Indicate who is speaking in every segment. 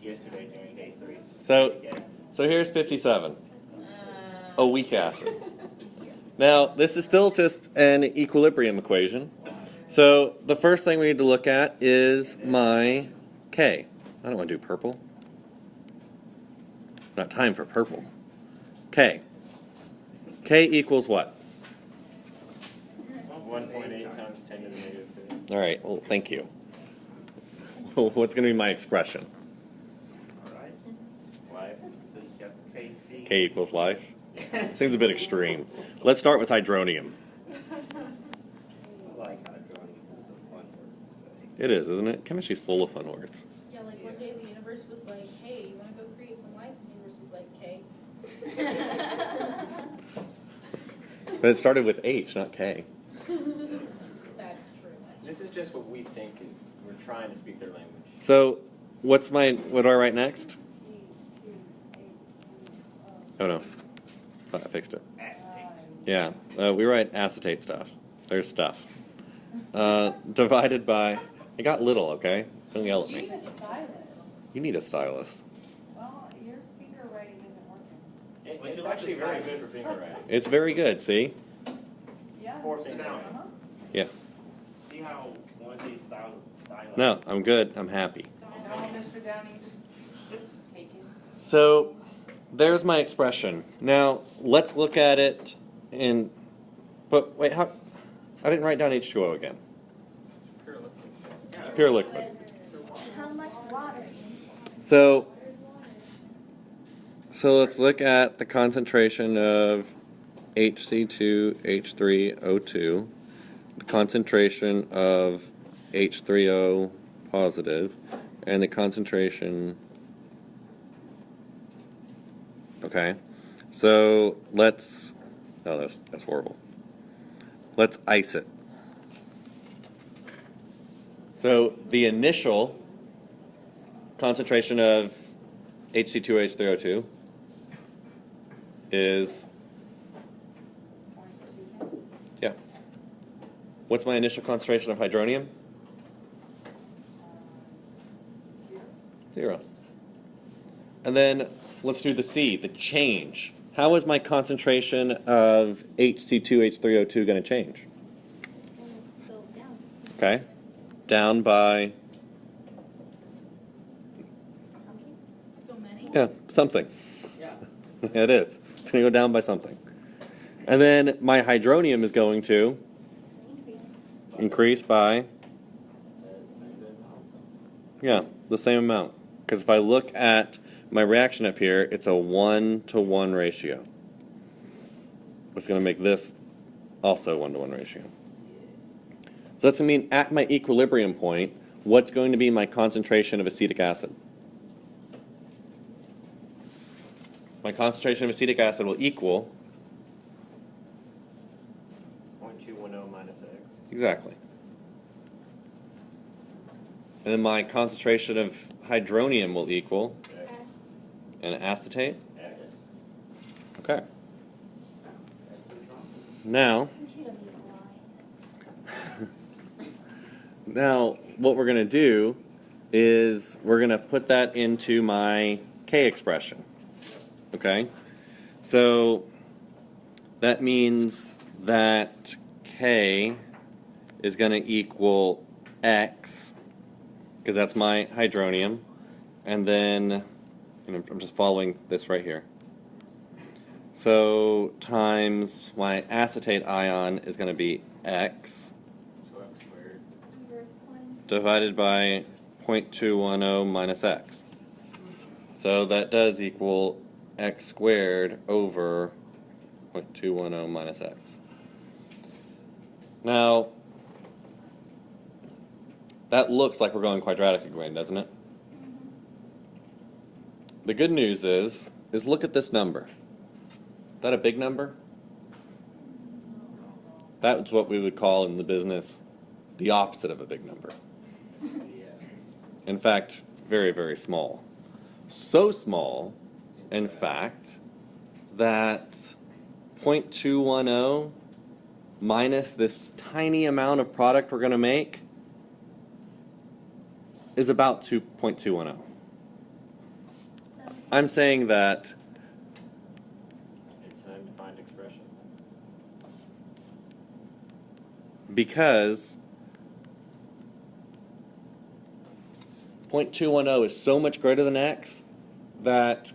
Speaker 1: yesterday during day 3.
Speaker 2: So here's 57. A weak acid. Now, this is still just an equilibrium equation. So the first thing we need to look at is my K. I don't want to do purple. Not time for purple. K. K equals what?
Speaker 1: 1.8 times 10 to the negative 3.
Speaker 2: All right, well, thank you. What's going to be my expression?
Speaker 3: All right.
Speaker 1: Life.
Speaker 3: So you got the KC.
Speaker 2: K equals life? Seems a bit extreme. Let's start with hydronium.
Speaker 3: I like hydronium. It's a fun word to say.
Speaker 2: It is, isn't it? Chemistry's full of fun words.
Speaker 4: Yeah, like one day the universe was like, hey, you want to go create some life? And the universe was like, K.
Speaker 2: But it started with H, not K.
Speaker 4: That's true.
Speaker 1: This is just what we think. We're trying to speak their language.
Speaker 2: So, what do I write next? Oh no, I fixed it.
Speaker 3: Acetate.
Speaker 2: Yeah, we write acetate stuff. There's stuff. Divided by, it got little, okay? Don't yell at
Speaker 5: You need
Speaker 2: me.
Speaker 5: a stylus.
Speaker 2: You need a stylus.
Speaker 5: Well, your finger writing isn't working.
Speaker 3: Would
Speaker 1: It's
Speaker 3: you like
Speaker 1: actually
Speaker 3: to
Speaker 1: very
Speaker 3: style
Speaker 1: good
Speaker 3: it?
Speaker 1: for finger writing.
Speaker 2: It's very good, see?
Speaker 5: Yeah.
Speaker 1: 4
Speaker 3: Sit
Speaker 1: finger
Speaker 3: down.
Speaker 1: writing.
Speaker 2: Yeah.
Speaker 3: See how one of these style.
Speaker 2: No, I'm good. I'm happy.
Speaker 5: No, Mr. Downey, just take it.
Speaker 2: So, there's my expression. Now, let's look at it in, but wait, how, I didn't write down H2O again.
Speaker 1: Pure liquid.
Speaker 2: Pure liquid.
Speaker 6: How much water?
Speaker 2: So let's look at the concentration of HC2H3O2, the concentration of H3O positive, and the concentration. Okay, so let's. Oh, that's horrible. Let's ice it. So the initial concentration of HC2H3O2 is, yeah. What's my initial concentration of hydronium? 0. And then let's do the C, the change. How is my concentration of HC2H3O2 going to change?
Speaker 6: Go down.
Speaker 2: Okay, down by,
Speaker 4: So many?
Speaker 2: yeah, something.
Speaker 1: Yeah.
Speaker 2: It is. It's going to go down by something. And then my hydronium is going to increase by, yeah, the same amount. Because if I look at my reaction up here, it's a 1-to-1 ratio. Which is going to make this also 1-to-1 ratio. So that's going to mean at my equilibrium point, what's going to be my concentration of acetic acid? My concentration of acetic acid will equal,
Speaker 1: 0.210 minus X.
Speaker 2: exactly. And then my concentration of hydronium will equal
Speaker 1: X.
Speaker 2: an acetate.
Speaker 1: X.
Speaker 2: Okay. Now,
Speaker 6: We should have used Y.
Speaker 2: now what we're going to do is we're going to put that into my K expression. Okay? So that means that K is going to equal X, because that's my hydronium, and then I'm just following this right here. So times my acetate ion is going to be X
Speaker 1: So X squared.
Speaker 2: divided by 0.210 minus X. So that does equal X squared over 0.210 minus X. Now, that looks like we're going quadratic again, doesn't it? The good news is look at this number. Is that a big number? That's what we would call in the business the opposite of a big number. In fact, very, very small. So small, in fact, that 0.210 minus this tiny amount of product we're going to make is about 0.210. I'm saying that
Speaker 1: It's an undefined expression.
Speaker 2: because 0.210 is so much greater than x that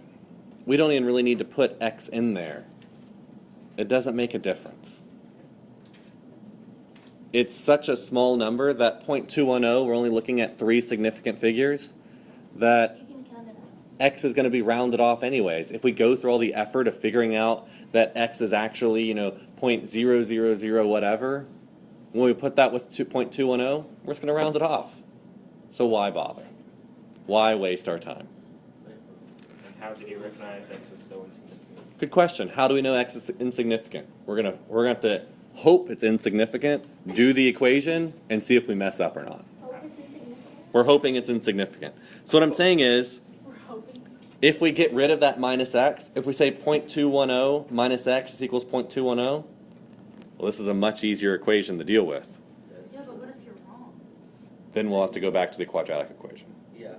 Speaker 2: we don't even really need to put x in there. It doesn't make a difference. It's such a small number that 0.210, we're only looking at 3 significant figures, that
Speaker 6: You can count it out.
Speaker 2: x is going to be rounded off anyways. If we go through all the effort of figuring out that x is actually, 0.000 whatever, when we put that with 2.210, we're just going to round it off. So why bother? Why waste our time?
Speaker 1: And how did he recognize X was so insignificant?
Speaker 2: Good question. How do we know x is insignificant? We're gonna have to hope it's insignificant, do the equation, and see if we mess up or not.
Speaker 6: Hope it's insignificant.
Speaker 2: We're hoping it's insignificant. So what I'm saying is,
Speaker 4: We're hoping.
Speaker 2: if we get rid of that minus x, if we say 0.210 minus x is equals 0.210, well, this is a much easier equation to deal with.
Speaker 4: Yeah, but what if you're wrong?
Speaker 2: Then we'll have to go back to the quadratic equation.
Speaker 3: Yeah.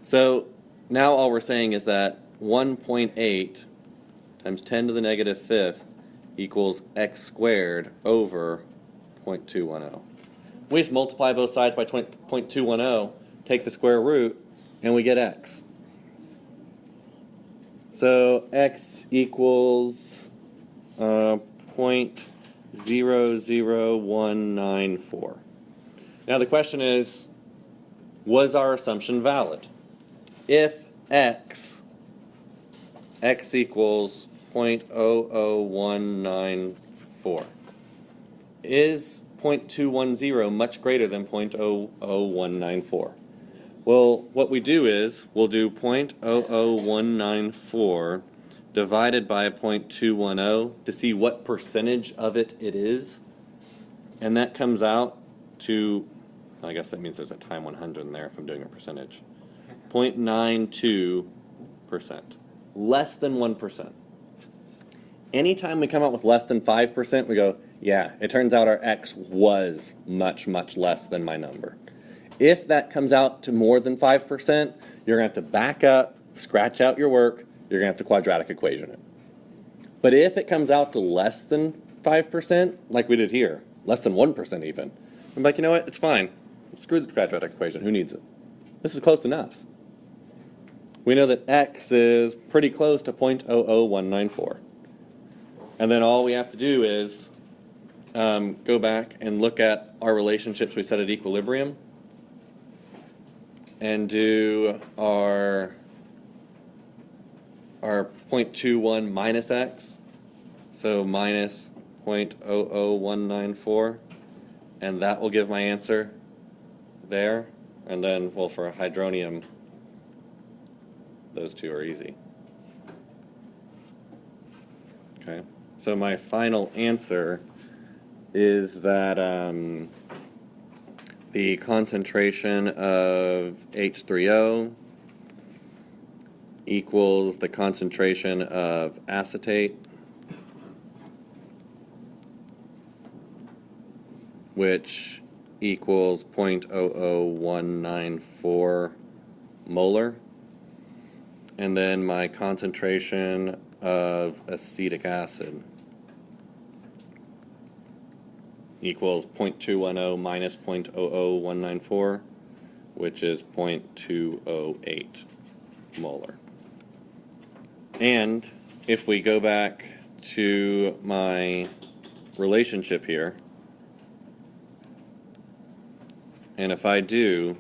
Speaker 2: So now all we're saying is that 1.8 times 10 to the negative fifth equals x squared over 0.210. We just multiply both sides by 0.210, take the square root, and we get x. So x equals 0.00194. Now the question is, was our assumption valid? If x equals 0.00194, is 0.210 much greater than 0.00194? Well, what we do is we'll do 0.00194 divided by 0.210 to see what percentage of it is, and that comes out to, I guess that means there's a time 100 in there if I'm doing a percentage, 0.92%, less than 1%. Anytime we come out with less than 5%, we go, yeah, it turns out our x was much, much less than my number. If that comes out to more than 5%, you're going to have to back up, scratch out your work, you're going to have to quadratic equation it. But if it comes out to less than 5%, like we did here, less than 1% even, I'm like, you know what, it's fine. Screw the quadratic equation, who needs it? This is close enough. We know that x is pretty close to 0.00194. And then all we have to do is go back and look at our relationships we set at equilibrium and do our 0.21 minus x, so minus 0.00194, and that will give my answer there. And then, well, for hydronium, those two are easy. Okay, so my final answer is that the concentration of H3O equals the concentration of acetate, which equals 0.00194 molar. And then my concentration of acetic acid equals 0.210 minus 0.00194, which is 0.208 molar. And if we go back to my relationship here, and if I do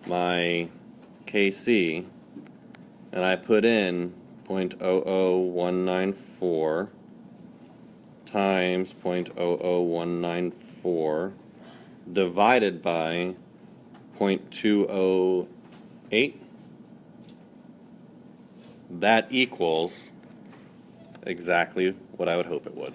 Speaker 2: my Kc, and I put in 0.00194 times 0.00194 divided by 0.208, that equals exactly what I would hope it would.